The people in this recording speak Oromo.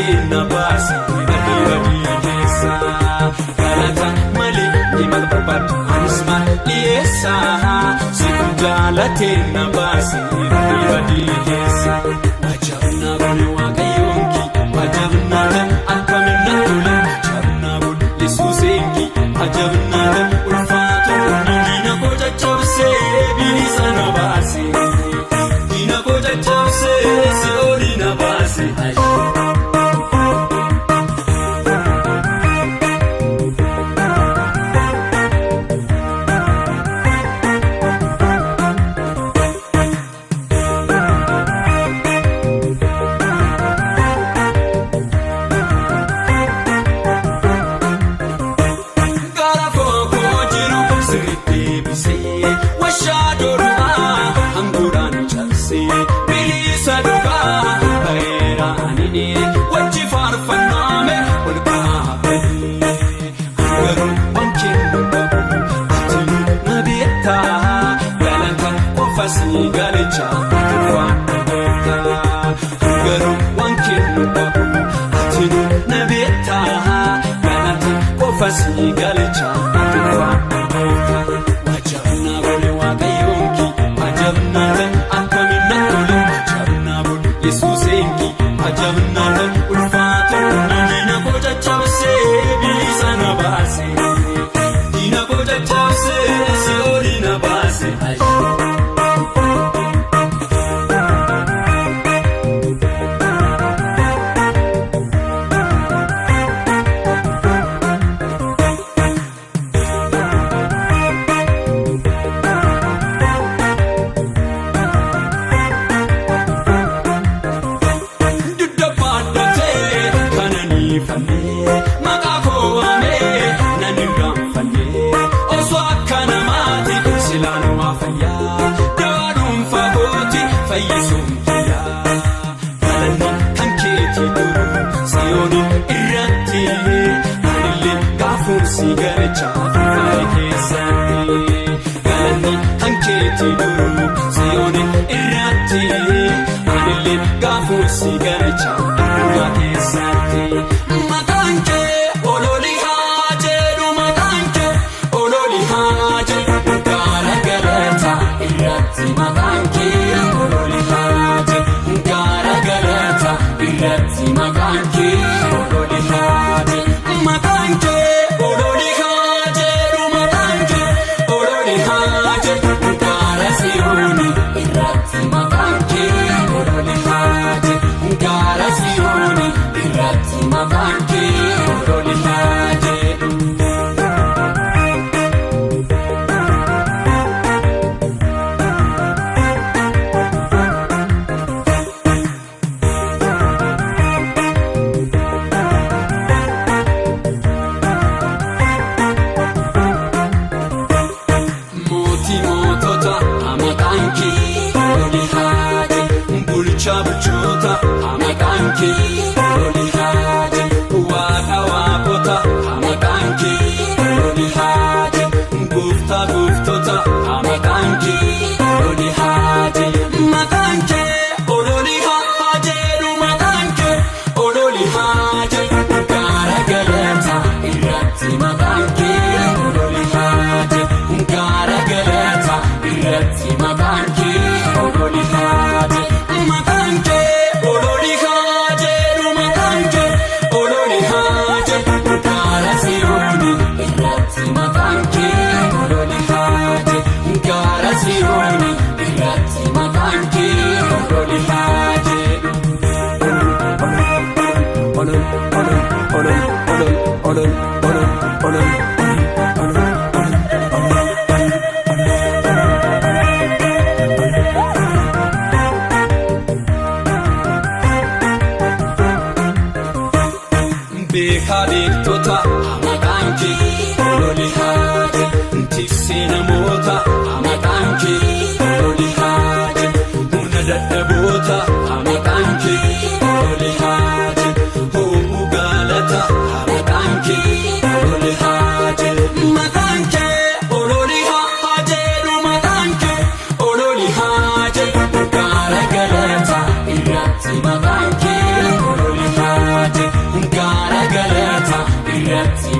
na baasi badii keessa galata malee himal barbaadu anisma dhiyeessa siku jaalate na baasi badii keessa wajabna buli waaqayyoonki wajabna akkamina tole wajabna buli yesuusenki wajabna ulfaatu diina koja chabse bilisa na baasi diina koja chabse siori na baasi Galicha, Guru, one kid, Atinu, Nabita, Galata, Kofasi, Galicha, Wajabna, Wagayonki, Wajabna, Akamina, Wajabna, Yesusenki, Wajabna, Ulfatu, Nina Koja Chavse, Bilisana Basi, Dina Koja Chavse, Siorina Basi. Galicha, Galani, Hanketi, Duru, Sione, Irati, Anilin, Gafu, Sigaricha, Rakesati, Matanke, Ololi Haje, Matanke, Ololi Haje, Gara Gareta, Irati, Matanke, Ololi Haje, Gara Gareta, Irati, Matanke, Ololi Haje, Matanke. Bulchota, Amakanki, Loli Haji, Waka Wakota, Amakanki, Loli Haji, Gufta Guftota, Amakanki, Loli Haji, Makanke, Ololi Haji, Makanke, Ololi Haji, Gara Galeta, Irati Makanki, Ololi Haji, Gara Galeta, Irati Makanki, Ololi Haji. Matanke, Ololi Haje, Matanke, Ololi Haje, Gara Sioni, Irati Matanke, Ololi Haje, Gara Sioni, Irati Matanke, Ololi Haje. Beektoota Amakanki, Ololi Haje, Tiksina Moota Amakanki, Ololi Haje, Muna Daddaboota Amakanki, Ololi Haje, Ho'u Galata Amakanki, Ololi Haje, Matanke, Ololi Haje, Matanke, Ololi Haje, Gara Galata, Irati Matanke, Ololi Haje. irratti